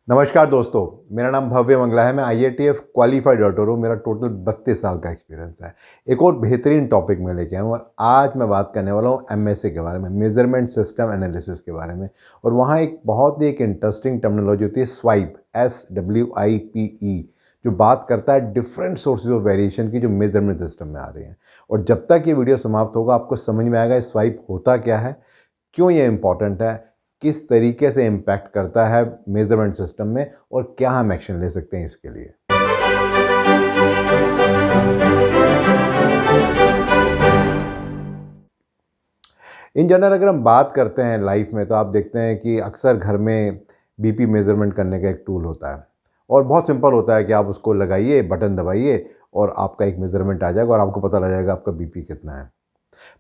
नमस्कार दोस्तों, मेरा नाम भव्य मंगला है। मैं IATF क्वालिफाइड ऑडिटर हूँ। मेरा टोटल 32 साल का एक्सपीरियंस है। एक और बेहतरीन टॉपिक में लेके आया हूँ और आज मैं बात करने वाला हूँ MSA के बारे में, मेजरमेंट सिस्टम एनालिसिस के बारे में। और वहाँ एक बहुत ही इंटरेस्टिंग टर्मिनोलॉजी होती है स्वाइप, SWIPE, जो बात करता है डिफरेंट सोर्सेज ऑफ वेरिएशन की जो मेजरमेंट सिस्टम में आ रही हैं। और जब तक ये वीडियो समाप्त होगा आपको समझ में आएगा स्वाइप होता क्या है, क्यों ये इम्पॉर्टेंट है, किस तरीके से इम्पैक्ट करता है मेजरमेंट सिस्टम में और क्या हम एक्शन ले सकते हैं इसके लिए। इन जनरल अगर हम बात करते हैं लाइफ में तो आप देखते हैं कि अक्सर घर में BP मेज़रमेंट करने का एक टूल होता है और बहुत सिंपल होता है कि आप उसको लगाइए, बटन दबाइए और आपका एक मेज़रमेंट आ जाएगा और आपको पता लग जाएगा आपका BP कितना है।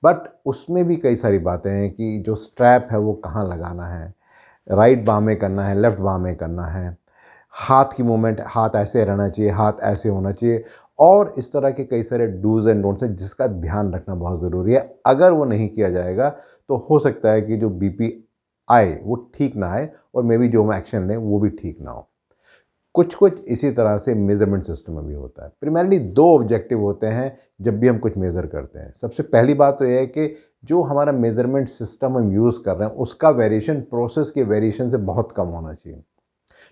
बट उसमें भी कई सारी बातें हैं कि जो स्ट्रैप है वो कहाँ लगाना है, राइट बाह में करना है, लेफ़्ट बाह में करना है, हाथ की मूवमेंट, हाथ ऐसे रहना चाहिए, हाथ ऐसे होना चाहिए और इस तरह के कई सारे डूज़ एंड डोंट्स हैं जिसका ध्यान रखना बहुत ज़रूरी है। अगर वो नहीं किया जाएगा तो हो सकता है कि जो BP आए वो ठीक ना आए और मे बी जो हम एक्शन लें वो भी ठीक ना हो। कुछ कुछ इसी तरह से मेज़रमेंट सिस्टम में भी होता है। प्राइमरीली दो ऑब्जेक्टिव होते हैं जब भी हम कुछ मेज़र करते हैं। सबसे पहली बात तो ये है कि जो हमारा मेज़रमेंट सिस्टम हम यूज़ कर रहे हैं उसका वेरिएशन प्रोसेस के वेरिएशन से बहुत कम होना चाहिए।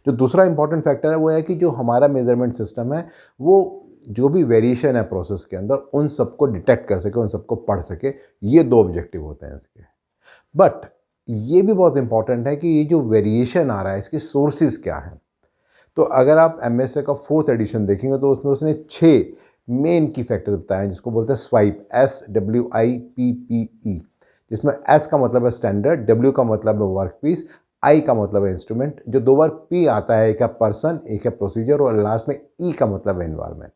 जो दूसरा इंपॉर्टेंट फैक्टर है वो है कि जो हमारा मेज़रमेंट सिस्टम है वो जो भी वेरिएशन है प्रोसेस के अंदर उन सबको डिटेक्ट कर सके, उन सबको पढ़ सके। ये दो ऑब्जेक्टिव होते हैं इसके। बट ये भी बहुत इंपॉर्टेंट है कि ये जो वेरिएशन आ रहा है इसके सोर्सेज क्या हैं। तो अगर आप MSA का 4th एडिशन देखेंगे तो उसमें उसने 6 मेन की फैक्टर्स बताए हैं जिसको बोलते हैं स्वाइप, SWIPPE, जिसमें S का मतलब है स्टैंडर्ड, W का मतलब है वर्क पीस, I का मतलब है इंस्ट्रूमेंट, जो दो बार P आता है, एक है पर्सन, एक है प्रोसीजर और लास्ट में E का मतलब है एनवायरनमेंट।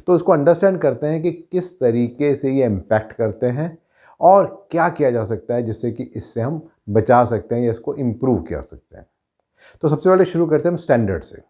तो इसको अंडरस्टैंड करते हैं कि किस तरीके से ये इम्पैक्ट करते हैं और क्या किया जा सकता है जिससे कि इससे हम बचा सकते हैं या इसको इम्प्रूव कर सकते हैं। तो सबसे पहले शुरू करते हैं हम स्टैंडर्ड से।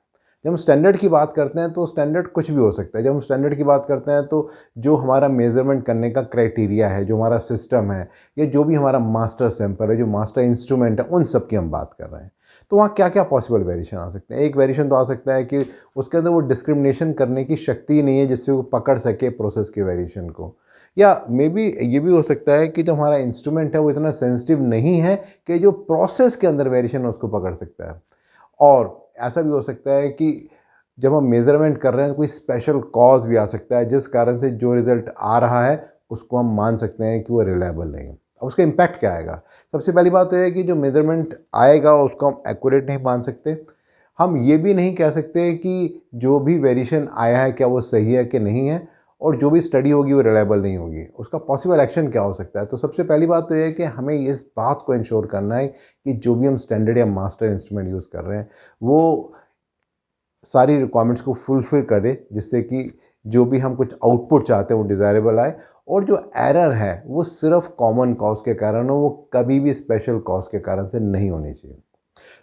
जब हम स्टैंडर्ड की बात करते हैं तो स्टैंडर्ड कुछ भी हो सकता है। जब हम स्टैंडर्ड की बात करते हैं तो जो हमारा मेज़रमेंट करने का क्राइटेरिया है, जो हमारा सिस्टम है या जो भी हमारा मास्टर सैंपल है, जो मास्टर इंस्ट्रूमेंट है, उन सब की हम बात कर रहे हैं। तो वहाँ क्या क्या पॉसिबल वेरिएशन आ सकते हैं। एक वेरिएशन तो आ सकता है कि उसके अंदर वो डिस्क्रिमिनेशन करने की शक्ति ही नहीं है जिससे वो पकड़ सके प्रोसेस के वेरिएशन को। या मे बी ये भी हो सकता है कि जो हमारा इंस्ट्रूमेंट है वो इतना सेंसिटिव नहीं है कि जो प्रोसेस के अंदर वेरिएशन है उसको पकड़ सकता है। और ऐसा भी हो सकता है कि जब हम मेज़रमेंट कर रहे हैं तो कोई स्पेशल कॉज भी आ सकता है जिस कारण से जो रिज़ल्ट आ रहा है उसको हम मान सकते हैं कि वो रिलायबल नहीं है। अब उसका इम्पैक्ट क्या आएगा? सबसे पहली बात तो ये है कि जो मेज़रमेंट आएगा उसको हम एक्यूरेट नहीं मान सकते। हम ये भी नहीं कह सकते कि जो भी वेरिएशन आया है क्या वो सही है कि नहीं है और जो भी स्टडी होगी वो रिलायबल नहीं होगी। उसका पॉसिबल एक्शन क्या हो सकता है? तो सबसे पहली बात तो ये है कि हमें इस बात को इंश्योर करना है कि जो भी हम स्टैंडर्ड या मास्टर इंस्ट्रूमेंट यूज़ कर रहे हैं वो सारी रिक्वायरमेंट्स को फुलफ़िल करे जिससे कि जो भी हम कुछ आउटपुट चाहते हैं वो डिज़ायरेबल आए और जो एरर है वो सिर्फ कॉमन कॉज के कारण हो, वो कभी भी स्पेशल कॉज के कारण से नहीं होनी चाहिए।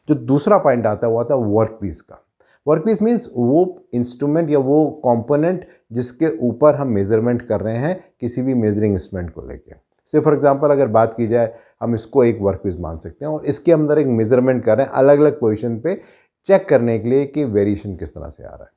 जो दूसरा पॉइंट आता है वो आता है वर्क पीस का। वर्क पीस मीन्स वो इंस्ट्रूमेंट या वो कंपोनेंट जिसके ऊपर हम मेज़रमेंट कर रहे हैं किसी भी मेजरिंग इंस्ट्रूमेंट को लेके। से फॉर एग्जांपल अगर बात की जाए हम इसको एक वर्क पीस मान सकते हैं और इसके अंदर एक मेज़रमेंट कर रहे हैं अलग अलग पोजीशन पे चेक करने के लिए कि वेरिएशन किस तरह से आ रहा है।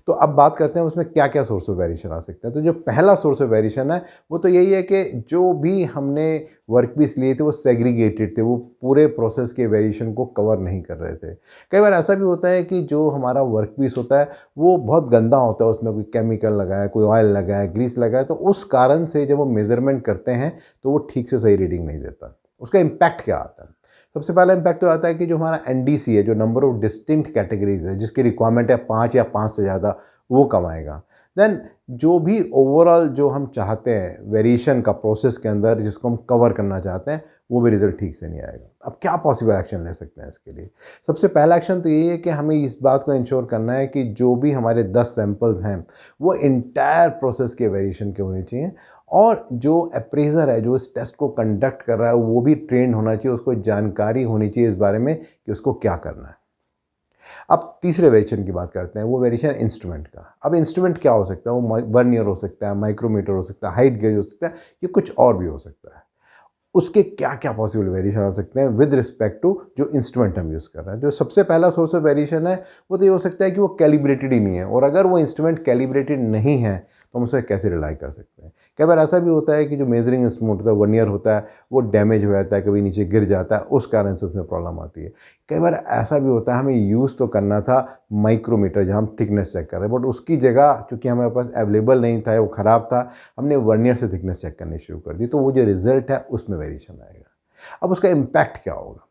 तो अब बात करते हैं उसमें क्या क्या सोर्स ऑफ वेरिएशन आ सकते हैं। तो जो पहला सोर्स ऑफ वेरिएशन है वो तो यही है कि जो भी हमने वर्कपीस लिए थे वो सेग्रीगेटेड थे, वो पूरे प्रोसेस के वेरिएशन को कवर नहीं कर रहे थे। कई बार ऐसा भी होता है कि जो हमारा वर्कपीस होता है वो बहुत गंदा होता है, उसमें कोई केमिकल लगा है, कोई ऑयल लगा है, ग्रीस लगा है, तो उस कारण से जब वो मेज़रमेंट करते हैं तो वो ठीक से सही रीडिंग नहीं देता। उसका इम्पैक्ट क्या आता है? सबसे पहला इम्पैक्ट तो आता है कि जो हमारा NDC है, जो नंबर ऑफ डिस्टिंक्ट कैटेगरीज है, जिसकी रिक्वायरमेंट है 5 या 5 से ज़्यादा, वो कम आएगा। देन जो भी ओवरऑल जो हम चाहते हैं वेरिएशन का प्रोसेस के अंदर जिसको हम कवर करना चाहते हैं वो भी रिज़ल्ट ठीक से नहीं आएगा। अब क्या पॉसिबल एक्शन ले सकते हैं इसके लिए? सबसे पहला एक्शन तो यही है कि हमें इस बात को इंश्योर करना है कि जो भी हमारे 10 सैंपल्स हैं वो इंटायर प्रोसेस के वेरिएशन के होने चाहिए और जो अप्रेजर है जो इस टेस्ट को कंडक्ट कर रहा है वो भी ट्रेंड होना चाहिए, उसको जानकारी होनी चाहिए इस बारे में कि उसको क्या करना है। अब तीसरे वेरिएशन की बात करते हैं, वो वेरिएशन इंस्ट्रूमेंट का। अब इंस्ट्रूमेंट क्या हो सकता है? वो वर्नियर हो सकता है, माइक्रोमीटर हो सकता है, हाइट गेज हो सकता है, ये कुछ और भी हो सकता है। उसके क्या क्या पॉसिबल वेरिएशन आ सकते हैं विद रिस्पेक्ट टू जो इंस्ट्रूमेंट हम यूज़ कर रहे हैं। जो सबसे पहला सोर्स ऑफ वेरिएशन है वो तो ये हो सकता है कि वो कैलिब्रेटेड ही नहीं है, और अगर वो इंस्ट्रूमेंट कैलिब्रेटेड नहीं है तो हम उसे कैसे रिलाई कर सकते हैं। कई बार ऐसा भी होता है कि जो मेजरिंग इंस्ट्रूमेंट होता है, वर्नियर होता है, वो डैमेज हो जाता है, कभी नीचे गिर जाता है, उस कारण से उसमें प्रॉब्लम आती है। कई बार ऐसा भी होता है हमें यूज़ तो करना था माइक्रोमीटर जहाँ हम थिकनेस चेक कर रहे हैं, बट उसकी जगह चूँकि हमारे पास अवेलेबल नहीं था, वो ख़राब था, हमने वर्नियर से थिकनेस चेक करनी शुरू कर दी, तो वो जो रिज़ल्ट है उसमें वेरिएशन आएगा। अब उसका इम्पैक्ट क्या होगा?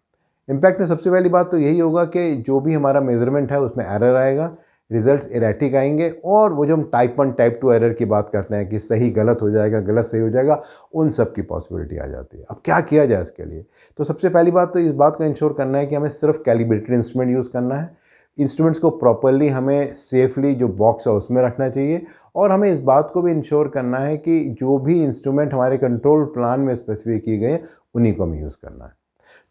इम्पैक्ट में सबसे पहली बात तो यही होगा कि जो भी हमारा मेज़रमेंट है उसमें एरर आएगा, रिज़ल्ट्स इरैटिक आएंगे, और वो जो हम टाइप 1 टाइप 2 एरर की बात करते हैं कि सही गलत हो जाएगा, गलत सही हो जाएगा, उन सब की पॉसिबिलिटी आ जाती है। अब क्या किया जाए इसके लिए? तो सबसे पहली बात तो इस बात का इंश्योर करना है कि हमें सिर्फ कैलिब्रेटेड इंस्ट्रूमेंट यूज़ करना है। इंस्ट्रूमेंट्स को प्रॉपर्ली हमें सेफली जो बॉक्स है उसमें रखना चाहिए, और हमें इस बात को भी इंश्योर करना है कि जो भी इंस्ट्रूमेंट हमारे कंट्रोल प्लान में स्पेसिफाई किए गए हैं उन्हीं को हमें यूज़ करना है।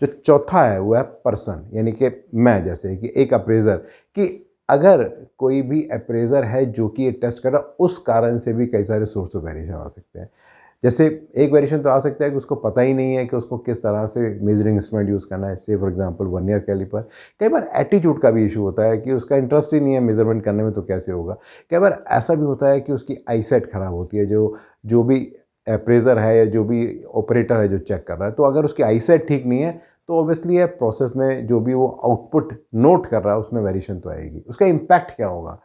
जो चौथा है वो है पर्सन, यानी कि मैं, जैसे कि एक अप्रेज़र, कि अगर कोई भी अप्रेज़र है जो कि ये टेस्ट कर रहा है, उस कारण से भी कई सारे सोर्स ऑफ वेरिएशन आ सकते हैं। जैसे एक वेरिएशन तो आ सकता है कि उसको पता ही नहीं है कि उसको किस तरह से मेजरिंग इंस्ट्रूमेंट यूज़ करना है, से फॉर एग्जांपल वर्नियर कैलिपर। कई बार एटीट्यूड का भी इशू होता है कि उसका इंटरेस्ट ही नहीं है मेजरमेंट करने में, तो कैसे होगा। कई बार ऐसा भी होता है कि उसकी आईसाइट ख़राब होती है, जो जो भी अप्रेज़र है या जो भी ऑपरेटर है जो चेक कर रहा है, तो अगर उसकी आईसाइट ठीक नहीं है तो ऑब्वियसली है प्रोसेस में जो भी वो आउटपुट नोट कर रहा है उसमें वेरिएशन तो आएगी। उसका इम्पैक्ट क्या होगा?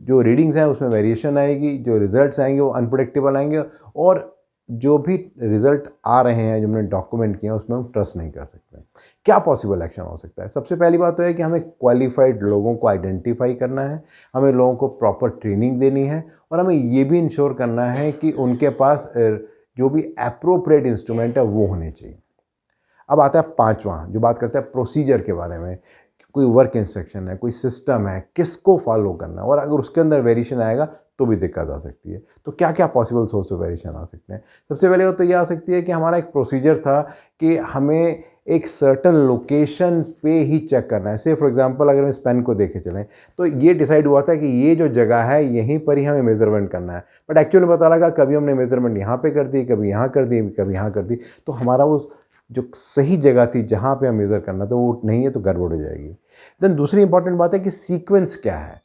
जो रीडिंग्स हैं उसमें वेरिएशन आएगी, जो रिजल्ट्स आएंगे वो अनप्रेडिक्टेबल आएंगे, और जो भी रिजल्ट आ रहे हैं जो हमने डॉक्यूमेंट किए हैं उसमें हम ट्रस्ट नहीं कर सकते। क्या पॉसिबल एक्शन हो सकता है? सबसे पहली बात तो है कि हमें क्वालिफाइड लोगों को आइडेंटिफाई करना है, हमें लोगों को प्रॉपर ट्रेनिंग देनी है, और हमें ये भी इंश्योर करना है कि उनके पास जो भी अप्रोप्रिएट इंस्ट्रूमेंट है वो होने चाहिए। अब आता है पांचवा, जो बात करता है प्रोसीजर के बारे में। कोई वर्क इंस्ट्रक्शन है, कोई सिस्टम है, किसको फॉलो करना है, और अगर उसके अंदर वेरिएशन आएगा तो भी दिक्कत आ सकती है। तो क्या क्या पॉसिबल सोर्स ऑफ वेरिएशन आ सकते हैं? सबसे पहले तो ये आ सकती है कि हमारा एक प्रोसीजर था कि हमें एक सर्टन लोकेशन पे ही चेक करना है। से फॉर एग्जांपल अगर हम इस पेन को देखे चलें तो ये डिसाइड हुआ था कि ये जो जगह है यहीं पर ही हमें मेजरमेंट करना है, बट एक्चुअली पता लगा कभी हमने मेजरमेंट यहाँ पे कर दी, कभी यहाँ कर दी, कभी यहाँ कर दी, तो हमारा वो जो सही जगह थी जहाँ पे हम मेज़र करना था वो नहीं है, तो गड़बड़ हो जाएगी। देन दूसरी इंपॉर्टेंट बात है कि सीक्वेंस क्या है।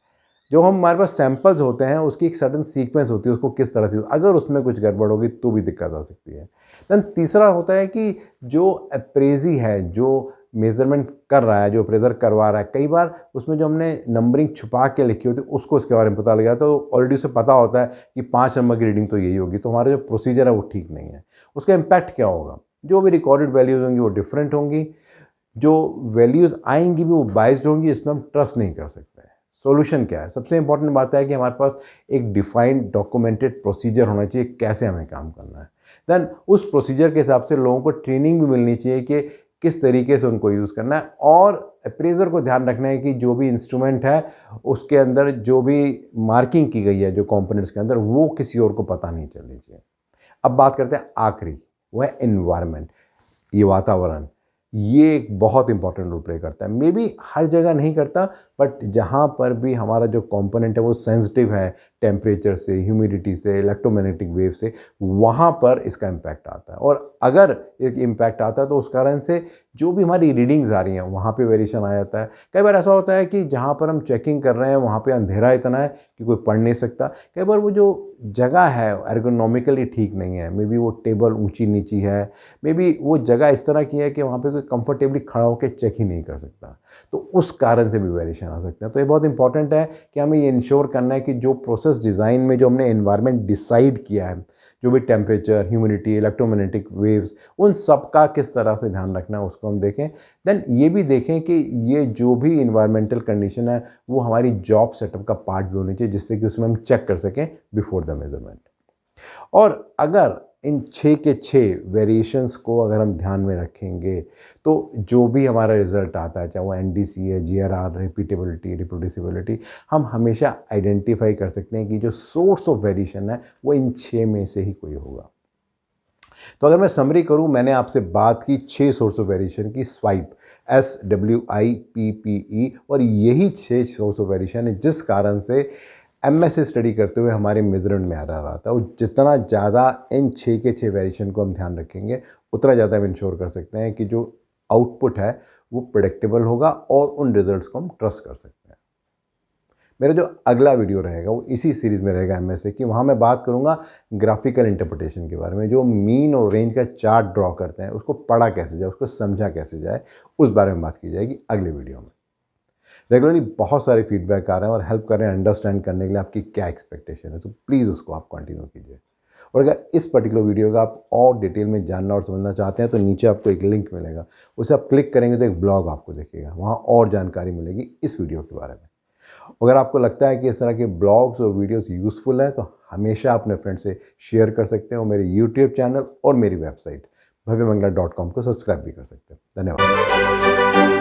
जो हमारे पास सैंपल्स होते हैं उसकी एक सर्टेन सीक्वेंस होती है, उसको किस तरह से, अगर उसमें कुछ गड़बड़ होगी तो भी दिक्कत आ सकती है। देन तीसरा होता है कि जो अप्रेज़ी है, जो मेज़रमेंट कर रहा है, जो अप्रेज़र करवा रहा है, कई बार उसमें जो हमने नंबरिंग छुपा के लिखी होती है उसको उसके बारे में पता लगा, तो ऑलरेडी उसे पता होता है कि 5 नंबर की रीडिंग तो यही होगी, तो हमारा जो प्रोसीजर है वो ठीक नहीं है। उसका इम्पैक्ट क्या होगा? जो भी रिकॉर्डेड वैल्यूज़ होंगी वो डिफरेंट होंगी, जो वैल्यूज़ आएंगी भी वो बाइस्ड होंगी, इसमें हम ट्रस्ट नहीं कर सकते हैं। सॉल्यूशन क्या है? सबसे इंपॉर्टेंट बात है कि हमारे पास एक डिफाइंड डॉक्यूमेंटेड प्रोसीजर होना चाहिए कैसे हमें काम करना है। देन उस प्रोसीजर के हिसाब से लोगों को ट्रेनिंग भी मिलनी चाहिए कि किस तरीके से उनको यूज़ करना है, और अप्रेज़र को ध्यान रखना है कि जो भी इंस्ट्रूमेंट है उसके अंदर जो भी मार्किंग की गई है जो कंपोनेंट्स के अंदर, वो किसी और को पता नहीं चलनी चाहिए। अब बात करते हैं आखिरी, वो है एनवायरनमेंट, ये वातावरण। ये एक बहुत इंपॉर्टेंट रोल प्ले करता है। मे बी हर जगह नहीं करता, बट जहाँ पर भी हमारा जो कंपोनेंट है वो सेंसिटिव है टेम्परेचर से, ह्यूमिडिटी से, इलेक्ट्रोमैग्नेटिक वेव से, वहाँ पर इसका इम्पैक्ट आता है। और अगर एक इम्पैक्ट आता है तो उस कारण से जो भी हमारी रीडिंग्स आ रही हैं वहाँ पे वेरिएशन आ जाता है। कई बार ऐसा होता है कि जहाँ पर हम चेकिंग कर रहे हैं वहाँ पे अंधेरा इतना है कि कोई पढ़ नहीं सकता। कई बार वो जो जगह है एर्गोनॉमिकली ठीक नहीं है, मे बी वो टेबल ऊंची नीची है, मे बी वो जगह इस तरह की है कि वहाँ पे कोई कंफर्टेबली खड़ा होकर चेक ही नहीं कर सकता, तो उस कारण से भी वेरिएशन आ सकते हैं। तो ये बहुत इंपॉर्टेंट है कि हमें ये इंश्योर करना है कि जो प्रोसेस डिज़ाइन में जो हमने एनवायरनमेंट डिसाइड किया है, जो भी टेम्परेचर, ह्यूमिडिटी, इलेक्ट्रोमैग्नेटिक वेव्स, उन सब का किस तरह से ध्यान रखना है उसको हम देखें। देन ये भी देखें कि ये जो भी इन्वायरमेंटल कंडीशन है वो हमारी जॉब सेटअप का पार्ट भी होनी चाहिए, जिससे कि उसमें हम चेक कर सकें बिफोर द मेजरमेंट। और अगर इन 6 के 6 वेरिएशंस को अगर हम ध्यान में रखेंगे तो जो भी हमारा रिज़ल्ट आता है, चाहे वो एनडीसी है, जीआरआर, रिपीटेबिलिटी, रिप्रोड्यूसिबिलिटी, हम हमेशा आइडेंटिफाई कर सकते हैं कि जो सोर्स ऑफ वेरिएशन है वो इन 6 में से ही कोई होगा। तो अगर मैं समरी करूं, मैंने आपसे बात की 6 सोर्स ऑफ वेरिएशन की, स्वाइप, SWIPPE, और यही 6 सोर्स ऑफ वेरिएशन है जिस कारण से एमएस से स्टडी करते हुए हमारे मेजरमेंट में आ रहा था, और जितना ज़्यादा इन 6 के 6 वेरिएशन को हम ध्यान रखेंगे उतना ज़्यादा हम इंश्योर कर सकते हैं कि जो आउटपुट है वो प्रेडिक्टेबल होगा और उन रिजल्ट्स को हम ट्रस्ट कर सकते हैं। मेरा जो अगला वीडियो रहेगा वो इसी सीरीज़ में रहेगा एमएस से, कि वहाँ मैं बात करूँगा ग्राफिकल इंटरप्रिटेशन के बारे में। जो मीन और रेंज का चार्ट ड्रॉ करते हैं उसको पढ़ा कैसे जाए, उसको समझा कैसे जाए, उस बारे में बात की जाएगी अगले वीडियो में। रेगुलरली बहुत सारे फीडबैक आ रहे हैं और हेल्प कर रहे हैं अंडरस्टैंड करने के लिए आपकी क्या एक्सपेक्टेशन है, तो प्लीज़ उसको आप कंटिन्यू कीजिए। और अगर इस पर्टिकुलर वीडियो का आप और डिटेल में जानना और समझना चाहते हैं तो नीचे आपको एक लिंक मिलेगा, उसे आप क्लिक करेंगे तो एक ब्लॉग आपको दिखेगा, वहाँ और जानकारी मिलेगी इस वीडियो के बारे में। अगर आपको लगता है कि इस तरह के ब्लॉग्स और वीडियोस यूज़फुल हैं तो हमेशा अपने फ्रेंड से शेयर कर सकते हैं, और मेरे यूट्यूब चैनल और मेरी वेबसाइट bhavyamangala.com को सब्सक्राइब भी कर सकते हैं। धन्यवाद।